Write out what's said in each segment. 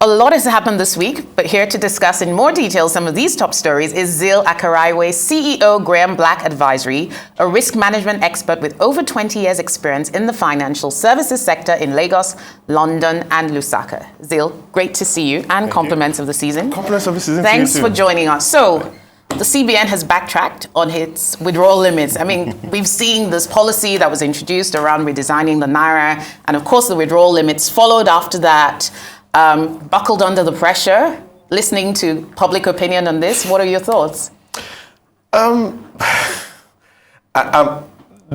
A lot has happened this week, but here to discuss in more detail some of these top stories is Zeal Akaraiwe, CEO Graham Black Advisory, a risk management expert with over 20 years experience in the financial services sector in Lagos, London and Lusaka. Zeal, great to see you and compliments of the season. Compliments of the season. Thanks for joining us. So, the CBN has backtracked on its withdrawal limits. I mean, we've seen this policy that was introduced around redesigning the Naira, and of course the withdrawal limits followed after that. Buckled under the pressure, listening to public opinion on this. What are your thoughts? The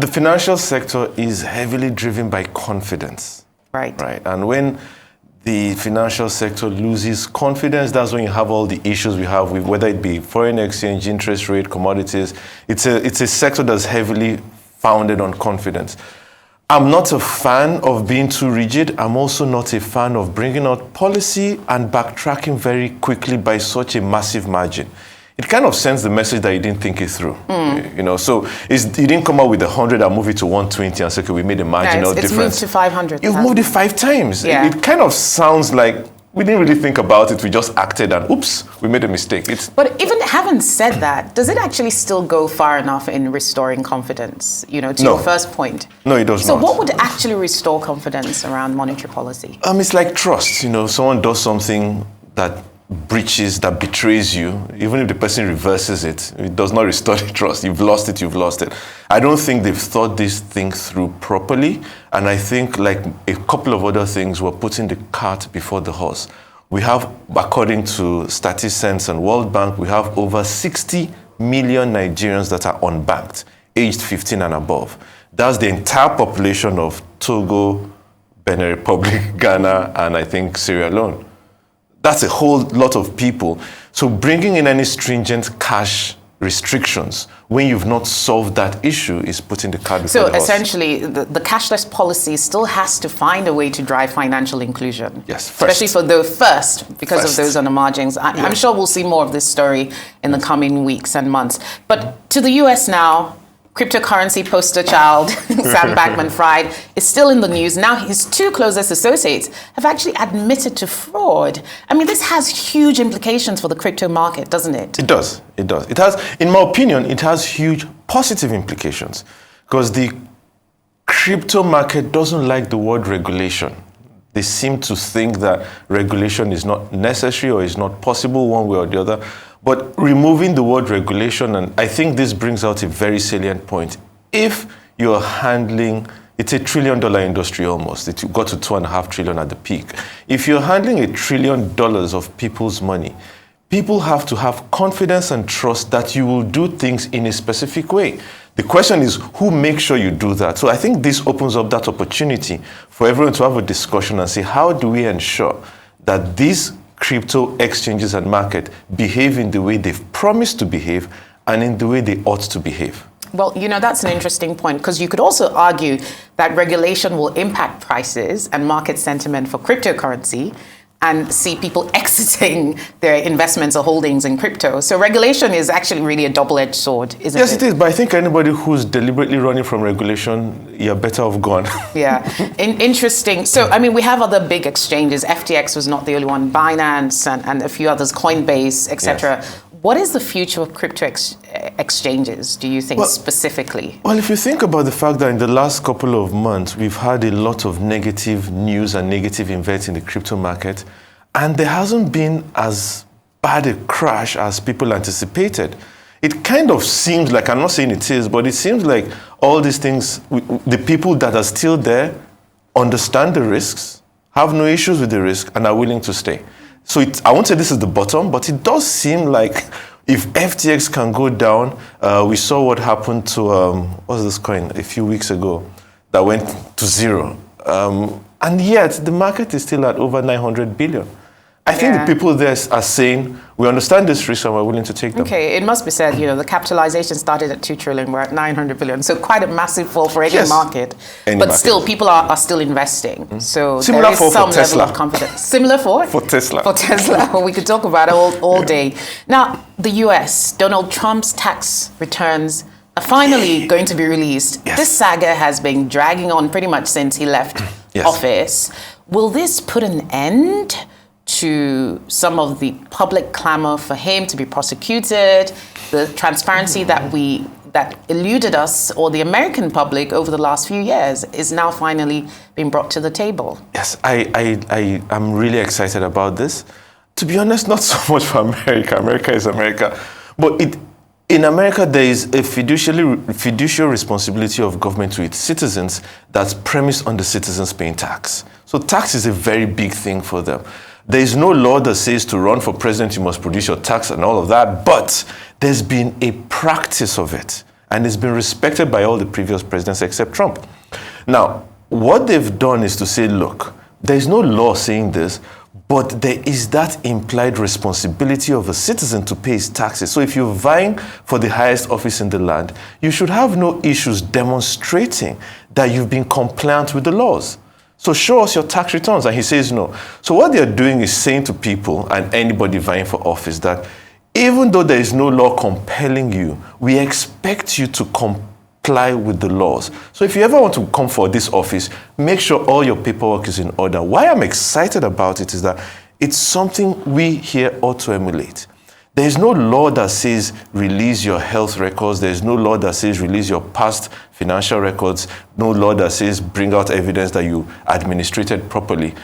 financial sector is heavily driven by confidence. Right. And when the financial sector loses confidence, that's when you have all the issues we have with whether it be foreign exchange, interest rate, commodities. It's a sector that's heavily founded on confidence. I'm not a fan of being too rigid. I'm also not a fan of bringing out policy and backtracking very quickly by such a massive margin. It kind of sends the message that you didn't think it through. You know, so you didn't come out with 100 and move it to 120 and say, okay, we made a marginal difference. It's moved to 500. You've moved it 5 times. Yeah. It kind of sounds like we didn't really think about it. We just acted and oops, we made a mistake. But even having said that, does it actually still go far enough in restoring confidence, you know, to your first point? No, it does not. So what would actually restore confidence around monetary policy? It's like trust. You know, someone does something that breaches, that betrays you, even if the person reverses it, it does not restore the trust. You've lost it. I don't think they've thought this thing through properly. And I think, like a couple of other things, we're putting the cart before the horse. We have, according to StatisCense and World Bank, we have over 60 million Nigerians that are unbanked, aged 15 and above. That's the entire population of Togo, Benin Republic, Ghana, and I think Sierra Leone. That's a whole lot of people. So bringing in any stringent cash restrictions when you've not solved that issue is putting the cart before the horse. So essentially, the cashless policy still has to find a way to drive financial inclusion. Yes, especially for the because of those on the margins. I'm sure we'll see more of this story in the coming weeks and months. But to the US now, cryptocurrency poster child, Sam Bankman-Fried, is still in the news. Now his 2 closest associates have actually admitted to fraud. I mean, this has huge implications for the crypto market, doesn't it? It does. It has, in my opinion, it has huge positive implications because the crypto market doesn't like the word regulation. They seem to think that regulation is not necessary or is not possible one way or the other. But removing the word regulation, and I think this brings out a very salient point. If you're handling, it's $1 trillion industry almost. It got to $2.5 trillion at the peak. If you're handling $1 trillion of people's money, people have to have confidence and trust that you will do things in a specific way. The question is, who makes sure you do that? So I think this opens up that opportunity for everyone to have a discussion and say, how do we ensure that these crypto exchanges and market behave in the way they've promised to behave and in the way they ought to behave? Well, you know, that's an interesting point because you could also argue that regulation will impact prices and market sentiment for cryptocurrency and see people exiting their investments or holdings in crypto. So regulation is actually really a double-edged sword, isn't it? Yes, it is. But I think anybody who's deliberately running from regulation, you're better off gone. Yeah. Interesting. So, I mean, we have other big exchanges. FTX was not the only one. Binance and a few others, Coinbase, etc. Yes. What is the future of crypto exchanges, do you think, specifically? Well, if you think about the fact that in the last couple of months, we've had a lot of negative news and negative events in the crypto market, and there hasn't been as bad a crash as people anticipated. It kind of seems like, I'm not saying it is, but it seems like all these things, the people that are still there understand the risks, have no issues with the risk, and are willing to stay. So I won't say this is the bottom, but it does seem like if FTX can go down, we saw what happened to, what's this coin, a few weeks ago, that went to zero. And yet, the market is still at over 900 billion. I think the people there are saying, we understand this risk and we're willing to take them. Okay, it must be said, you know, the capitalization started at 2 trillion, we're at 900 billion. So quite a massive fall for any market. But still, people are still investing. So similar there is for some Tesla. level of confidence. Similar for? For Tesla. For Tesla. Well, we could talk about it all day. Now, the US, Donald Trump's tax returns are finally going to be released. Yes. This saga has been dragging on pretty much since he left office. Will this put an end to some of the public clamor for him to be prosecuted, the transparency that eluded us or the American public over the last few years is now finally being brought to the table. Yes, I am really excited about this. To be honest, not so much for America. America is America. But in America, there is a fiduciary responsibility of government to its citizens that's premised on the citizens paying tax. So tax is a very big thing for them. There is no law that says to run for president, you must produce your tax and all of that, but there's been a practice of it, and it's been respected by all the previous presidents except Trump. Now, what they've done is to say, look, there's no law saying this, but there is that implied responsibility of a citizen to pay his taxes. So if you're vying for the highest office in the land, you should have no issues demonstrating that you've been compliant with the laws. So show us your tax returns. And he says no. So what they're doing is saying to people and anybody vying for office that even though there is no law compelling you, we expect you to comply with the laws. So if you ever want to come for this office, make sure all your paperwork is in order. Why I'm excited about it is that it's something we here ought to emulate. There is no law that says release your health records. There is no law that says release your past financial records. No law that says bring out evidence that you administrated properly.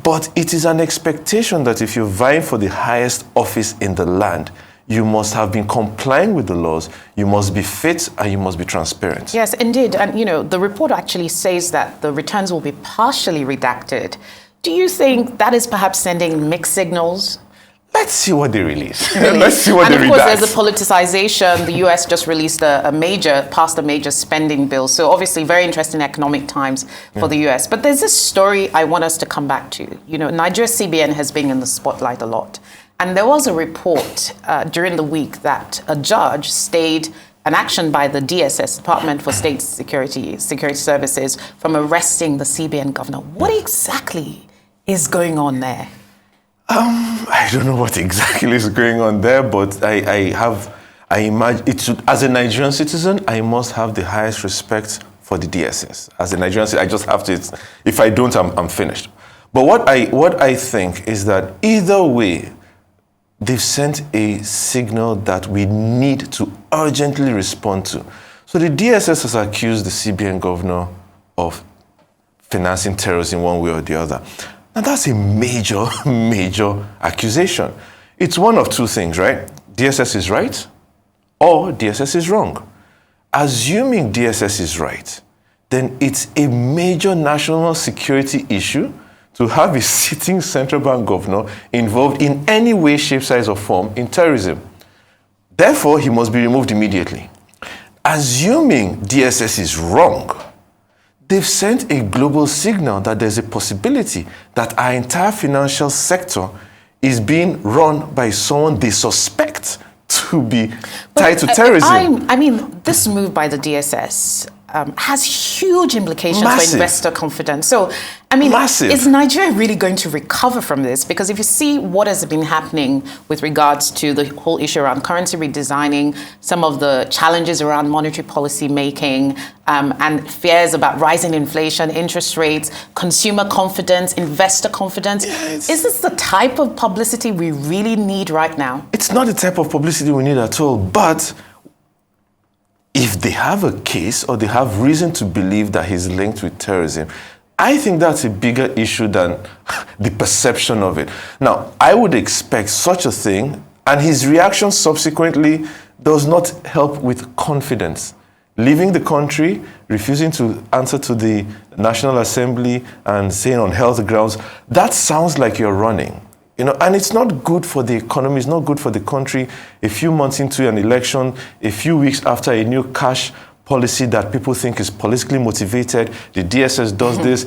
But it is an expectation that if you're vying for the highest office in the land, you must have been complying with the laws, you must be fit, and you must be transparent. Yes, indeed. And, the report actually says that the returns will be partially redacted. Do you think that is perhaps sending mixed signals? Let's see what they release. Really? Let's see what they redact. And of course, there's a politicization. The US just released passed a major spending bill. So obviously, very interesting economic times for the US. But there's this story I want us to come back to. Nigeria's CBN has been in the spotlight a lot. And there was a report during the week that a judge stayed an action by the DSS, Department for State Security Services, from arresting the CBN governor. What exactly is going on there? I don't know what exactly is going on there, but I imagine it should, as a Nigerian citizen, I must have the highest respect for the DSS. As a Nigerian citizen, I just have to. If I don't, I'm finished. But what I think is that either way, they've sent a signal that we need to urgently respond to. So the DSS has accused the CBN governor of financing terrorism one way or the other. And that's a major, major accusation. It's one of two things, right? DSS is right or DSS is wrong. Assuming DSS is right, then it's a major national security issue to have a sitting central bank governor involved in any way, shape, size, or form in terrorism. Therefore, he must be removed immediately. Assuming DSS is wrong, they've sent a global signal that there's a possibility that our entire financial sector is being run by someone they suspect to be tied to terrorism. I mean, this move by the DSS has huge implications for investor confidence. So, I mean, is Nigeria really going to recover from this? Because if you see what has been happening with regards to the whole issue around currency redesigning, some of the challenges around monetary policy making, and fears about rising inflation, interest rates, consumer confidence, investor confidence, is this the type of publicity we really need right now? It's not the type of publicity we need at all, but if they have a case or they have reason to believe that he's linked with terrorism, I think that's a bigger issue than the perception of it. Now, I would expect such a thing, and his reaction subsequently does not help with confidence. Leaving the country, refusing to answer to the National Assembly and saying on health grounds, that sounds like you're running. And it's not good for the economy, it's not good for the country. A few months into an election, a few weeks after a new cash policy that people think is politically motivated, the DSS does this.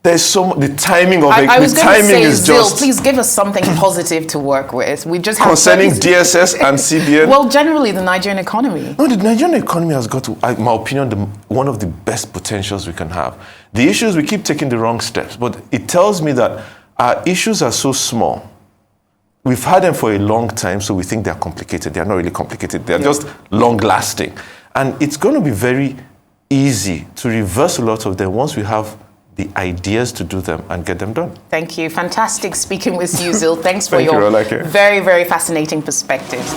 There's the timing of it. I was going to say, Zeal, please give us something positive to work with. We just have concerning DSS and CBN. Well, generally, the Nigerian economy. No, the Nigerian economy has got to, in my opinion, one of the best potentials we can have. The issue is we keep taking the wrong steps, but it tells me that our issues are so small. We've had them for a long time, so we think they're complicated. They're not really complicated. They're just long-lasting. And it's going to be very easy to reverse a lot of them once we have the ideas to do them and get them done. Thank you. Fantastic speaking with you, Zeal. Thanks for Thank you, your Rolake. very, very fascinating perspectives.